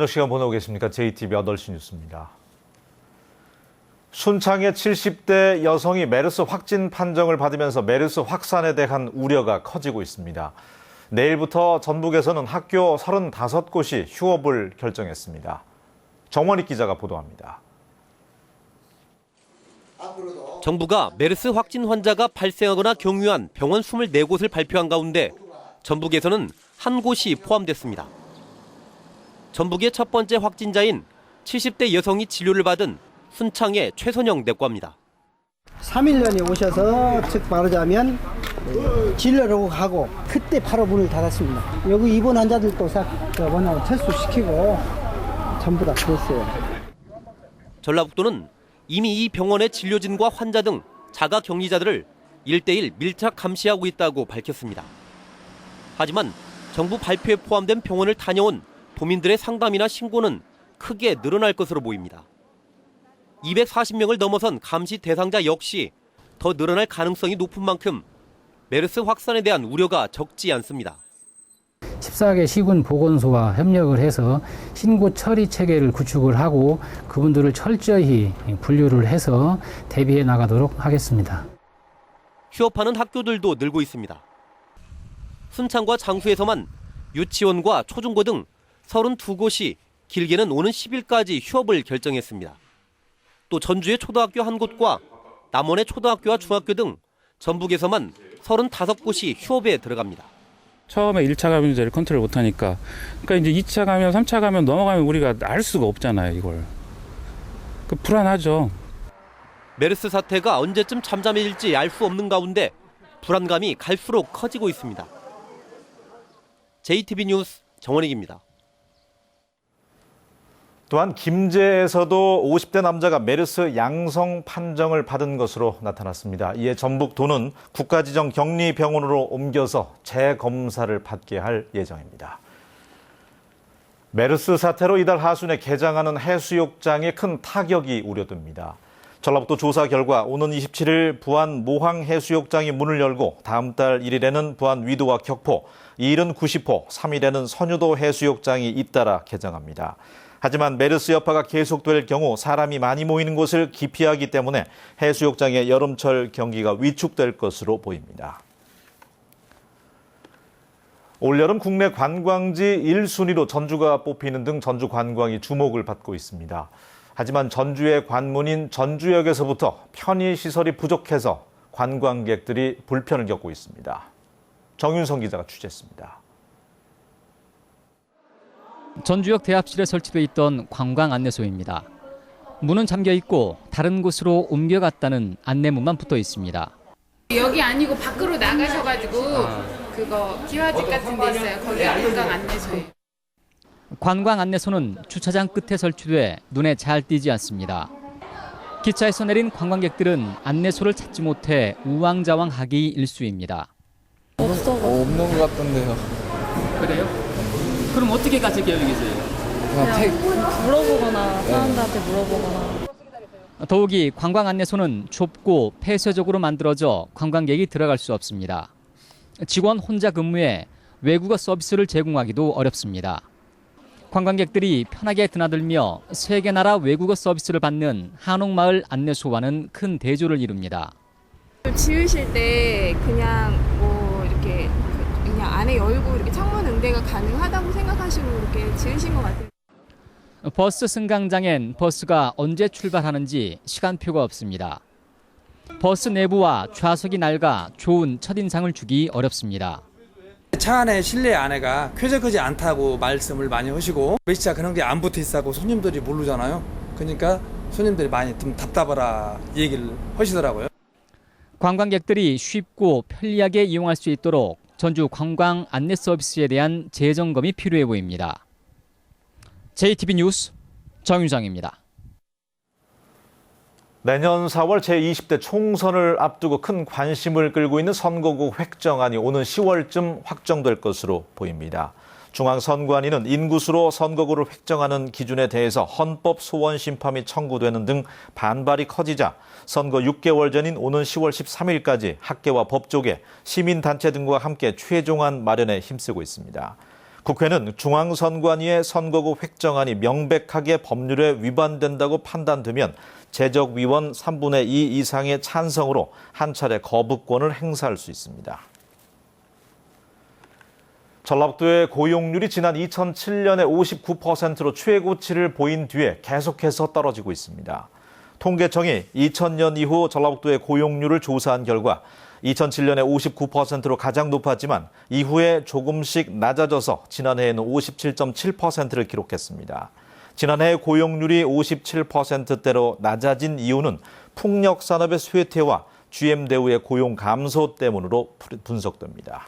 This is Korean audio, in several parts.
저녁 시간 보내고 계십니까? JTBC 8시 뉴스입니다. 순창의 70대 여성이 메르스 확진 판정을 받으면서 메르스 확산에 대한 우려가 커지고 있습니다. 내일부터 전북에서는 학교 35곳이 휴업을 결정했습니다. 정원익 기자가 보도합니다. 정부가 메르스 확진 환자가 발생하거나 경유한 병원 24곳을 발표한 가운데 전북에서는 한 곳이 포함됐습니다. 전북의 첫 번째 확진자인 70대 여성이 진료를 받은 순창의 최선영 내과입니다. 3일년에 오셔서 즉 말하자면 진료를 하고 그때 바로 문을 닫았습니다. 여기 입원 환자들도 철수시키고 전부 다 그랬어요. 전라북도는 이미 이 병원의 진료진과 환자 등 자가격리자들을 1:1 밀착 감시하고 있다고 밝혔습니다. 하지만 정부 발표에 포함된 병원을 다녀온 도민들의 상담이나 신고는 크게 늘어날 것으로 보입니다. 240명을 넘어선 감시 대상자 역시 더 늘어날 가능성이 높은 만큼 메르스 확산에 대한 우려가 적지 않습니다. 14개 시군 보건소와 협력을 해서 신고 처리 체계를 구축을 하고 그분들을 철저히 분류를 해서 대비해 나가도록 하겠습니다. 휴업하는 학교들도 늘고 있습니다. 순창과 장수에서만 유치원과 초중고 등 32곳이 길게는 오는 10일까지 휴업을 결정했습니다. 또 전주의 초등학교 한 곳과 남원의 초등학교와 중학교 등 전북에서만 35곳이 휴업에 들어갑니다. 처음에 1차 감염자를 컨트롤 못하니까 그러니까 이제 2차 감염, 3차 감염 넘어가면 우리가 알 수가 없잖아요, 이걸. 불안하죠. 메르스 사태가 언제쯤 잠잠해질지 알 수 없는 가운데 불안감이 갈수록 커지고 있습니다. JTBC 뉴스 정원익입니다. 또한 김제에서도 50대 남자가 메르스 양성 판정을 받은 것으로 나타났습니다. 이에 전북도는 국가지정 격리병원으로 옮겨서 재검사를 받게 할 예정입니다. 메르스 사태로 이달 하순에 개장하는 해수욕장에 큰 타격이 우려됩니다. 전라북도 조사 결과 오는 27일 부안 모항 해수욕장이 문을 열고 다음 달 1일에는 부안 위도와 격포, 2일은 구시포, 3일에는 선유도 해수욕장이 잇따라 개장합니다. 하지만 메르스 여파가 계속될 경우 사람이 많이 모이는 곳을 기피하기 때문에 해수욕장의 여름철 경기가 위축될 것으로 보입니다. 올여름 국내 관광지 1순위로 전주가 뽑히는 등 전주 관광이 주목을 받고 있습니다. 하지만 전주의 관문인 전주역에서부터 편의시설이 부족해서 관광객들이 불편을 겪고 있습니다. 정윤성 기자가 취재했습니다. 전주역 대합실에 설치돼 있던 관광 안내소입니다. 문은 잠겨 있고 다른 곳으로 옮겨갔다는 안내문만 붙어 있습니다. 여기 아니고 밖으로 나가셔가지고 그거 기와집 같은 데 있어요. 거기 관광 안내소예요. 관광 안내소는 주차장 끝에 설치돼 눈에 잘 띄지 않습니다. 기차에서 내린 관광객들은 안내소를 찾지 못해 우왕좌왕하기 일쑤입니다. 없는 것 같던데요. 그래요? 그럼 어떻게 가실 계획이세요? 그냥 물어보거나 사람들한테 물어보거나. 더욱이 관광 안내소는 좁고 폐쇄적으로 만들어져 관광객이 들어갈 수 없습니다. 직원 혼자 근무해 외국어 서비스를 제공하기도 어렵습니다. 관광객들이 편하게 드나들며 세 개 나라 외국어 서비스를 받는 한옥마을 안내소와는 큰 대조를 이룹니다. 지으실 때 그냥 뭐 이렇게 그냥 안에 열고 이렇게 창문 응대가 가능하다고 생각하시고 이렇게 지으신 것 같아요. 버스 승강장엔 버스가 언제 출발하는지 시간표가 없습니다. 버스 내부와 좌석이 낡아 좋은 첫인상을 주기 어렵습니다. 차 안에 실내 안에가 쾌적하지 않다고 말씀을 많이 하시고 매시차 그런 게 안 붙어 있다고 손님들이 모르잖아요. 그러니까 손님들이 많이 좀 답답하라 얘기를 하시더라고요. 관광객들이 쉽고 편리하게 이용할 수 있도록 전주 관광 안내 서비스에 대한 재점검이 필요해 보입니다. JTBC 뉴스 정유정입니다. 내년 4월 제20대 총선을 앞두고 큰 관심을 끌고 있는 선거구 획정안이 오는 10월쯤 확정될 것으로 보입니다. 중앙선관위는 인구수로 선거구를 획정하는 기준에 대해서 헌법 소원 심판이 청구되는 등 반발이 커지자 선거 6개월 전인 오는 10월 13일까지 학계와 법조계, 시민단체 등과 함께 최종안 마련에 힘쓰고 있습니다. 국회는 중앙선관위의 선거구 획정안이 명백하게 법률에 위반된다고 판단되면 재적위원 3분의 2 이상의 찬성으로 한 차례 거부권을 행사할 수 있습니다. 전라북도의 고용률이 지난 2007년에 59%로 최고치를 보인 뒤에 계속해서 떨어지고 있습니다. 통계청이 2000년 이후 전라북도의 고용률을 조사한 결과 2007년에 59%로 가장 높았지만 이후에 조금씩 낮아져서 지난해에는 57.7%를 기록했습니다. 지난해 고용률이 57%대로 낮아진 이유는 풍력산업의 쇠퇴와 GM대우의 고용 감소 때문으로 분석됩니다.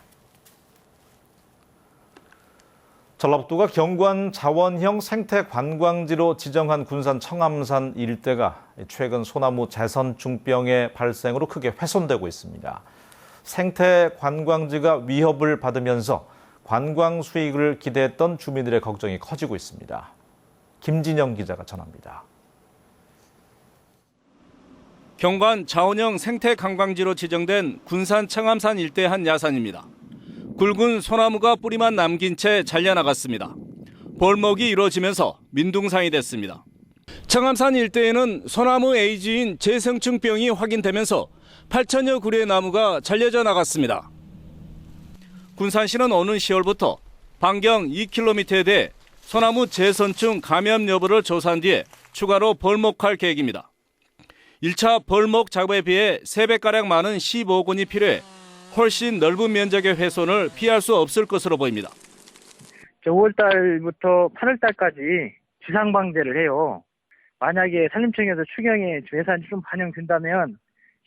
전라북도가 경관 자원형 생태 관광지로 지정한 군산 청암산 일대가 최근 소나무 재선충병의 발생으로 크게 훼손되고 있습니다. 생태 관광지가 위협을 받으면서 관광 수익을 기대했던 주민들의 걱정이 커지고 있습니다. 김진영 기자가 전합니다. 경관 자원형 생태 관광지로 지정된 군산 청암산 일대 한 야산입니다. 굵은 소나무가 뿌리만 남긴 채 잘려나갔습니다. 벌목이 이루어지면서 민둥산이 됐습니다. 청암산 일대에는 소나무 에이즈인 재성충병이 확인되면서 8천여 그루의 나무가 잘려져 나갔습니다. 군산시는 오는 10월부터 반경 2km에 대해 소나무 재선충 감염 여부를 조사한 뒤에 추가로 벌목할 계획입니다. 1차 벌목 작업에 비해 3배가량 많은 15건이 필요해 훨씬 넓은 면적의 훼손을 피할 수 없을 것으로 보입니다. 5월달부터 8월달까지 지상방제를 해요. 만약에 산림청에서 추경에 예산이 좀 반영된다면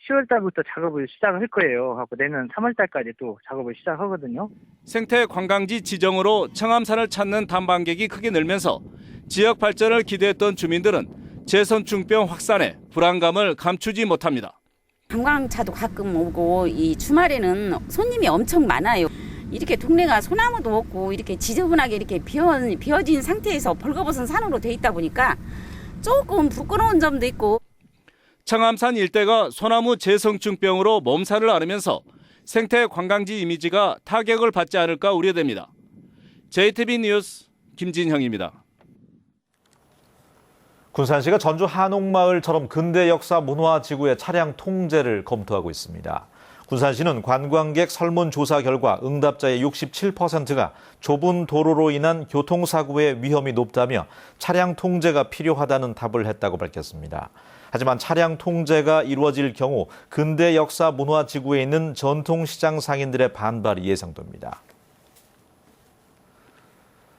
10월달부터 작업을 시작을 할 거예요. 하고 내년 3월달까지 또 작업을 시작하거든요. 생태 관광지 지정으로 청암산을 찾는 탐방객이 크게 늘면서 지역 발전을 기대했던 주민들은 재선충병 확산에 불안감을 감추지 못합니다. 관광차도 가끔 오고 이 주말에는 손님이 엄청 많아요. 이렇게 동네가 소나무도 없고 이렇게 지저분하게 이렇게 비어진 상태에서 벌거벗은 산으로 돼 있다 보니까 조금 부끄러운 점도 있고. 청암산 일대가 소나무 재성충병으로 몸살을 앓으면서 생태 관광지 이미지가 타격을 받지 않을까 우려됩니다. JTB 뉴스 김진형입니다. 군산시가 전주 한옥마을처럼 근대 역사 문화 지구의 차량 통제를 검토하고 있습니다. 군산시는 관광객 설문조사 결과 응답자의 67%가 좁은 도로로 인한 교통사고의 위험이 높다며 차량 통제가 필요하다는 답을 했다고 밝혔습니다. 하지만 차량 통제가 이루어질 경우 근대 역사 문화 지구에 있는 전통시장 상인들의 반발이 예상됩니다.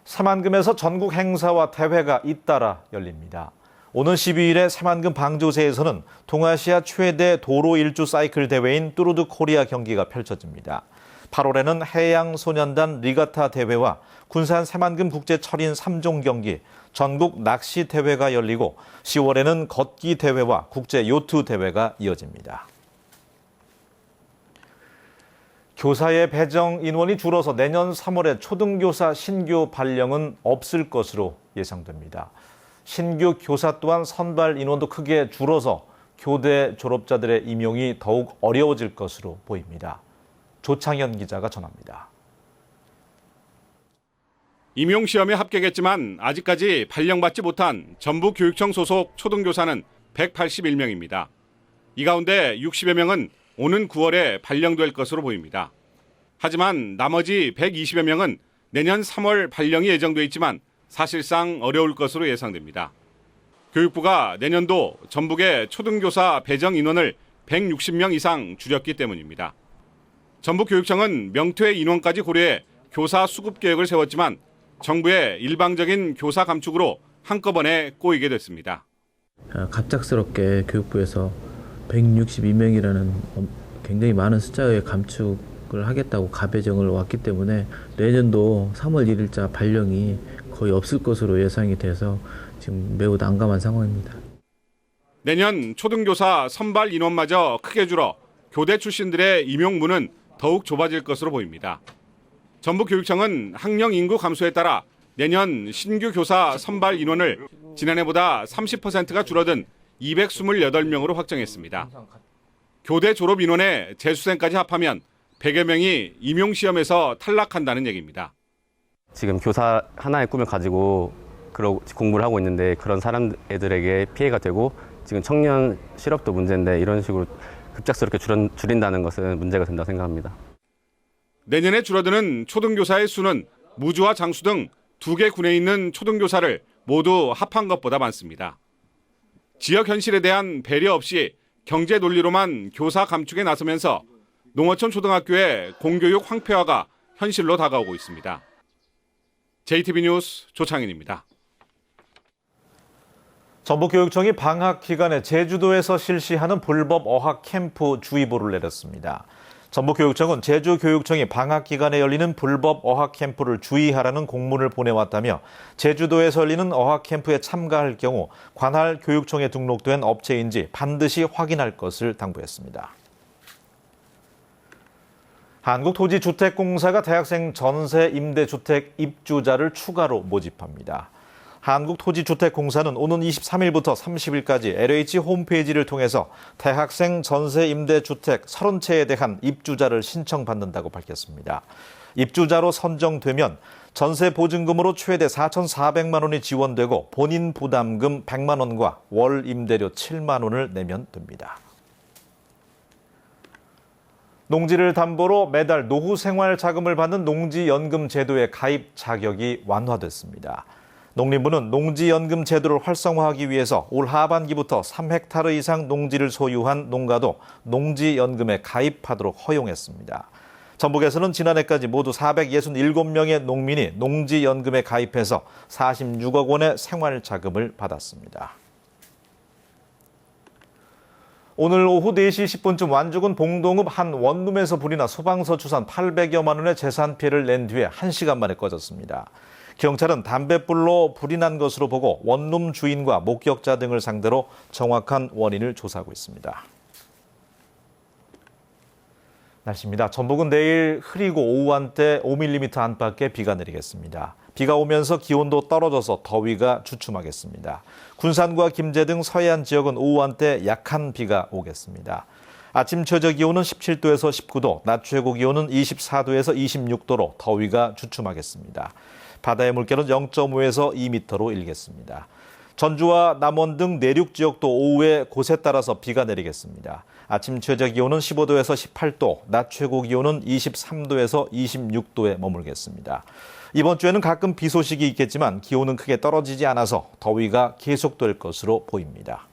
새만금에서 전국 행사와 대회가 잇따라 열립니다. 오는 12일에 새만금 방조제에서는 동아시아 최대 도로 일주 사이클 대회인 뚜루드 코리아 경기가 펼쳐집니다. 8월에는 해양소년단 리가타 대회와 군산 새만금 국제철인 3종 경기, 전국 낚시 대회가 열리고 10월에는 걷기 대회와 국제 요트 대회가 이어집니다. 교사의 배정 인원이 줄어서 내년 3월에 초등교사 신규 발령은 없을 것으로 예상됩니다. 신규 교사 또한 선발 인원도 크게 줄어서 교대 졸업자들의 임용이 더욱 어려워질 것으로 보입니다. 조창현 기자가 전합니다. 임용시험에 합격했지만 아직까지 발령받지 못한 전북교육청 소속 초등교사는 181명입니다. 이 가운데 60여 명은 오는 9월에 발령될 것으로 보입니다. 하지만 나머지 120여 명은 내년 3월 발령이 예정돼 있지만 사실상 어려울 것으로 예상됩니다. 교육부가 내년도 전북의 초등교사 배정 인원을 160명 이상 줄였기 때문입니다. 전북교육청은 명퇴 인원까지 고려해 교사 수급 계획을 세웠지만 정부의 일방적인 교사 감축으로 한꺼번에 꼬이게 됐습니다. 갑작스럽게 교육부에서 162명이라는 굉장히 많은 숫자의 감축을 하겠다고 가배정을 왔기 때문에 내년도 3월 1일자 발령이 거의 없을 것으로 예상이 돼서 지금 매우 난감한 상황입니다. 내년 초등교사 선발 인원마저 크게 줄어 교대 출신들의 임용문은 더욱 좁아질 것으로 보입니다. 전북교육청은 학령 인구 감소에 따라 내년 신규 교사 선발 인원을 지난해보다 30%가 줄어든 228명으로 확정했습니다. 교대 졸업 인원에 재수생까지 합하면 100여 명이 임용시험에서 탈락한다는 얘기입니다. 지금 교사 하나의 꿈을 가지고 공부를 하고 있는데 그런 애들에게 피해가 되고 지금 청년 실업도 문제인데 이런 식으로 급작스럽게 줄인다는 것은 문제가 된다고 생각합니다. 내년에 줄어드는 초등교사의 수는 무주와 장수 등 2개 군에 있는 초등교사를 모두 합한 것보다 많습니다. 지역 현실에 대한 배려 없이 경제 논리로만 교사 감축에 나서면서 농어촌 초등학교의 공교육 황폐화가 현실로 다가오고 있습니다. JTB 뉴스 조창인입니다. 전북교육청이 방학 기간에 제주도에서 실시하는 불법 어학 캠프 주의보를 내렸습니다. 전북교육청은 제주교육청이 방학 기간에 열리는 불법 어학 캠프를 주의하라는 공문을 보내왔다며 제주도에서 열리는 어학 캠프에 참가할 경우 관할 교육청에 등록된 업체인지 반드시 확인할 것을 당부했습니다. 한국토지주택공사가 대학생 전세 임대주택 입주자를 추가로 모집합니다. 한국토지주택공사는 오는 23일부터 30일까지 LH 홈페이지를 통해서 대학생 전세 임대주택 30채에 대한 입주자를 신청받는다고 밝혔습니다. 입주자로 선정되면 전세 보증금으로 최대 4,400만 원이 지원되고 본인 부담금 100만 원과 월 임대료 7만 원을 내면 됩니다. 농지를 담보로 매달 노후 생활 자금을 받는 농지연금 제도의 가입 자격이 완화됐습니다. 농림부는 농지연금 제도를 활성화하기 위해서 올 하반기부터 3헥타르 이상 농지를 소유한 농가도 농지연금에 가입하도록 허용했습니다. 전북에서는 지난해까지 모두 467명의 농민이 농지연금에 가입해서 46억 원의 생활자금을 받았습니다. 오늘 오후 4시 10분쯤 완주군 봉동읍 한 원룸에서 불이 나 소방서 추산 800여만 원의 재산 피해를 낸 뒤에 1시간 만에 꺼졌습니다. 경찰은 담뱃불로 불이 난 것으로 보고 원룸 주인과 목격자 등을 상대로 정확한 원인을 조사하고 있습니다. 날씨입니다. 전북은 내일 흐리고 오후 한때 5mm 안팎의 비가 내리겠습니다. 비가 오면서 기온도 떨어져서 더위가 주춤하겠습니다. 군산과 김제 등 서해안 지역은 오후 한때 약한 비가 오겠습니다. 아침 최저 기온은 17도에서 19도, 낮 최고 기온은 24도에서 26도로 더위가 주춤하겠습니다. 바다의 물결은 0.5에서 2m로 일겠습니다. 전주와 남원 등 내륙 지역도 오후에 곳에 따라서 비가 내리겠습니다. 아침 최저 기온은 15도에서 18도, 낮 최고 기온은 23도에서 26도에 머물겠습니다. 이번 주에는 가끔 비 소식이 있겠지만 기온은 크게 떨어지지 않아서 더위가 계속될 것으로 보입니다.